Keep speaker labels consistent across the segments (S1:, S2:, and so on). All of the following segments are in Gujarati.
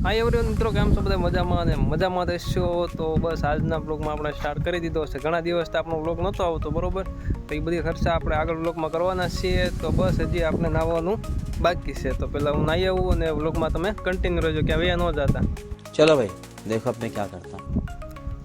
S1: હાય એવરીવન મિત્રો, કેમ છો બધા? મજામાં અને મજામાં રહેશો. તો બસ આજના બ્લોગમાં આપણે સ્ટાર્ટ કરી દીધો છે. ઘણા દિવસથી આપણો બ્લોગ નહોતો આવતો, બરોબર. તો એ બધી ખર્ચા આપણે આગળ બ્લોગમાં કરવાના છીએ. તો બસ હજી આપણે નાહવાનું બાકી છે. તો પહેલાં હું નાહી આવું અને બ્લોગમાં તમે કન્ટિન્યુ રહેજો, કે હવે ન જતા.
S2: ચલો ભાઈ, દેખો આપણે ક્યાં કરતા.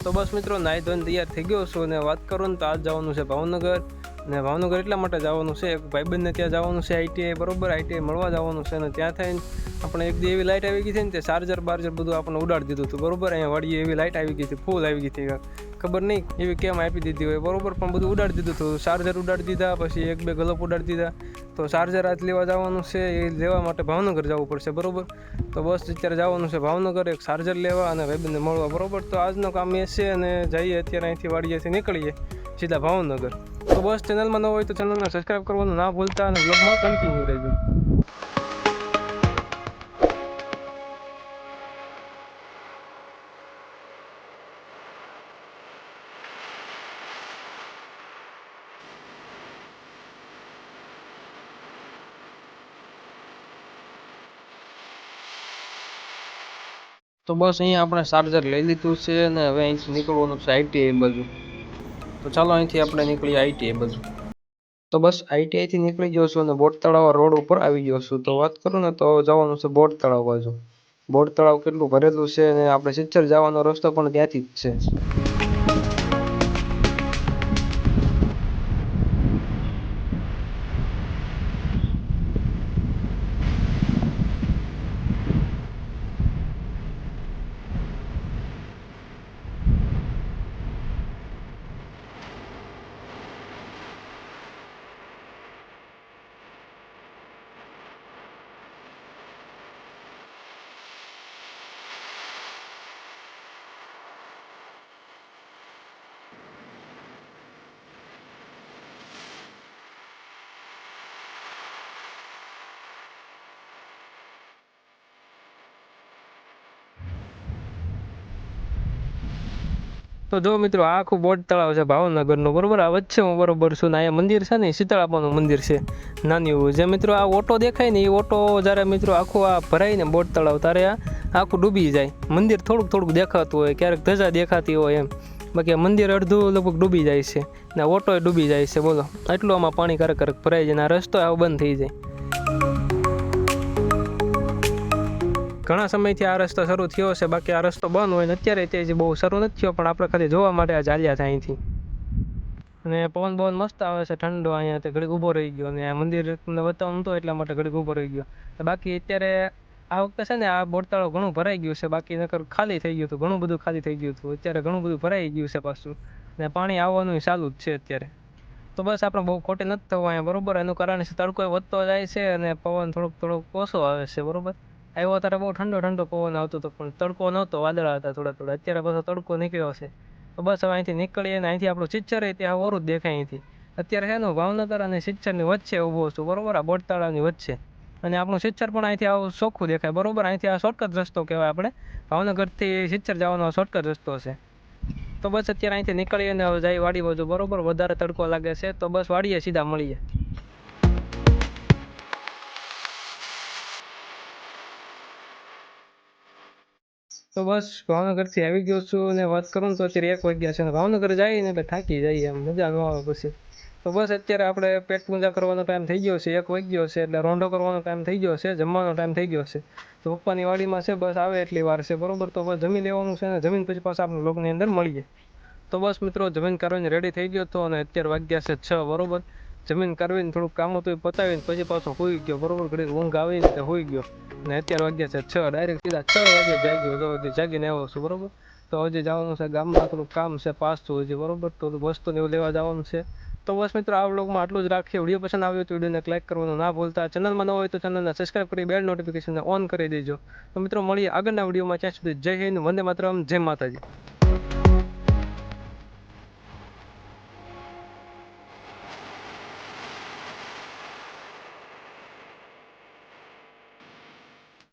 S1: તો બસ મિત્રો, નાહી ધોઈને તૈયાર થઈ ગયો છું અને વાત કરું ને તો આજ જવાનું છે ભાવનગર. અને ભાવનગર એટલા માટે જવાનું છે, એક ભાઈબંધને ત્યાં જવાનું છે, આઈટીઆઈ, બરોબર. આઈટીઆઈ મળવા જવાનું છે. અને ત્યાં થઈને આપણે એક દી એવી લાઇટ આવી ગઈ હતી ને, તે ચાર્જર બાર્જર બધું આપણે ઉડાડી દીધું હતું, બરોબર. અહીંયા વાડીએ એવી લાઇટ આવી ગઈ હતી, ફૂલ આવી ગઈ હતી. ખબર નહીં એવી કેમ આપી દીધી હોય, બરોબર. પણ બધું ઉડાડી દીધું હતું. ચાર્જર ઉડાડી દીધા, પછી એક બે ગલપ ઉડાડી દીધા. તો ચાર્જર આજ લેવા જવાનું છે, એ લેવા માટે ભાવનગર જવું પડશે, બરોબર. તો બસ અત્યારે જવાનું છે ભાવનગર, એક ચાર્જર લેવા અને ભાઈબંધને મળવા, બરોબર. તો આજનો કામ એ છે અને જઈએ અત્યારે અહીંથી વાડીએથી નીકળીએ સીધા ભાવનગર. તો બસ ચેનલમાં ન હોય તો ચેનલને સબસ્ક્રાઈબ કરવાનું ના ભૂલતા અને બ્લોગમાં કન્ટિન્યુ રહેજો. તો બસ અહીંયા આપણે ચાર્જર લઈ લીધું છે અને હવે અહીંથી નીકળવાનું છે આઈટીઆઈ બાજુ. તો ચાલો અહીંથી આપણે નીકળીએ આઈટીઆઈ બાજુ. તો બસ આઈટીઆઈથી નીકળી ગયો છું અને બોટ તળાવ રોડ ઉપર આવી ગયો છું. તો વાત કરું ને તો જવાનું છે બોટ તળાવ બાજુ. બોટ તળાવ કેટલું ભરેલું છે અને આપણે સિચ્ચર જવાનો રસ્તો પણ ત્યાંથી જ છે. તો જો મિત્રો, આ આખું બોટ તળાવ છે ભાવનગરનું, બરોબર. આ વચ્ચે હું બરોબર છું ને અહીંયા મંદિર છે ને, શીતળામાનું મંદિર છે નાની એવું. જે મિત્રો આ ઓટો દેખાય ને, એ ઓટો જ્યારે મિત્રો આખું આ ભરાય ને બોટ તળાવ, ત્યારે આ આખું ડૂબી જાય. મંદિર થોડુંક થોડુંક દેખાતું હોય, ક્યારેક ધજા દેખાતી હોય એમ. બાકી મંદિર અડધું લગભગ ડૂબી જાય છે ને ઓટો ડૂબી જાય છે, બોલો. એટલું આમાં પાણી કરક ભરાય જાય ને આ રસ્તો આવો બંધ થઈ જાય. ઘણા સમયથી આ રસ્તો શરૂ થયો છે, બાકી આ રસ્તો બંધ હોય ને અત્યારે તે બહુ શરૂ નથી થયો, પણ આપણે ખાલી જોવા માટે આ ચાલ્યા થાય અહીંથી. અને પવન બવન મસ્ત આવે છે, ઠંડો. અહીંયા તે ઘડીક ઊભો રહી ગયો અને આ મંદિર તમને બતાવવાનું તો એટલા માટે ઘડીક ઊભો રહી ગયો. બાકી અત્યારે આ વખતે છે ને આ બોટ તળાવ ઘણું ભરાઈ ગયું છે, બાકી નકર ખાલી થઈ ગયું હતું, ઘણું બધું ખાલી થઈ ગયું હતું. અત્યારે ઘણું બધું ભરાઈ ગયું છે પાછું, ને પાણી આવવાનું ચાલુ જ છે અત્યારે. તો બસ આપણે બહુ ખોટી નથી થવું અહીંયા, બરોબર. એનું કારણ છે તડકો વધતો જાય છે અને પવન થોડોક ઓછો આવે છે, બરોબર. આવ્યો ત્યારે બહુ ઠંડો ઠંડો પવન આવતો હતો, પણ તડકો નહોતો, વાદળા હતા થોડા થોડા. અત્યારે પાછો તડકો નીકળ્યો છે. તો બસ હવે અહીંથી નીકળીએ ને અહીંથી આપણું સિચ્ચર ત્યાં ઓરું જ દેખાય અહીંથી. અત્યારે છે ને ભાવનગર અને સિચ્ચરની વચ્ચે ઊભો છું, બરોબર. આ બોટ તળાવની વચ્ચે. અને આપણું સિચ્ચર પણ અહીંથી આવું ચોખ્ખું દેખાય, બરોબર. અહીંથી આ શોર્ટકટ રસ્તો કહેવાય, આપણે ભાવનગરથી સિચ્ચર જવાનો શોર્ટકટ રસ્તો છે. તો બસ અત્યારે અહીંથી નીકળીએ ને હવે જાય વાડી બાજુ, બરોબર. વધારે તડકો લાગે છે તો બસ વાડીએ સીધા મળીએ. તો બસ ભાવનગરથી આવી ગયો છું અને વાત કરું તો અત્યારે 1 વાગ્યા છે. ભાવનગર જઈએ ને એટલે થાકી જઈએ, એમ મજા ન આવે પછી. તો બસ અત્યારે આપણે પેટ પૂજા કરવાનો ટાઈમ થઈ ગયો છે, 1 વાગ્યો છે એટલે રોંઢો કરવાનો ટાઈમ થઈ ગયો છે, જમવાનો ટાઈમ થઈ ગયો છે. તો પપ્પાની વાડીમાં છે, બસ આવે એટલી વાર છે, બરોબર. તો બસ જમી લેવાનું છે ને જમીન પછી પાછા આપણે બ્લોગની અંદર મળીએ. તો બસ મિત્રો, જમીન કરવીને રેડી થઈ ગયો હતો અને અત્યારે વાગ્યા છે 6, બરોબર. જમીન કરવીને થોડુંક કામ હતું એ પતાવીને પછી પાછો સૂઈ ગયો, બરોબર. ઘડી ઊંઘ આવીને તે સૂઈ ગયો. ને અત્યારે વાગ્યા છે 6, ડાયરેક્ટ સીધા 6 વાગે જાગ્યો, તો જાગીને આવ્યો છું, બરોબર. તો હજી જવાનું છે ગામમાં, થોડુંક કામ છે પાછું હજી, બરોબર. તો વસ્તુને એવું લેવા જવાનું છે. તો બસ મિત્રો આ વ્લોગમાં આટલું જ રાખીએ. વિડીયો પસંદ આવ્યો તો વિડીયોને લાઈક કરવાનું ના ભૂલતા. ચેનલમાં ન હોય તો ચેનલને સબસ્ક્રાઈબ કરી બેલ નોટિફિકેશનને ઓન કરી દેજો. તો મિત્રો મળીએ આગળના વિડીયોમાં. ત્યાં સુધી જય હિન્દ, વંદે માતરમ, જય માતાજી.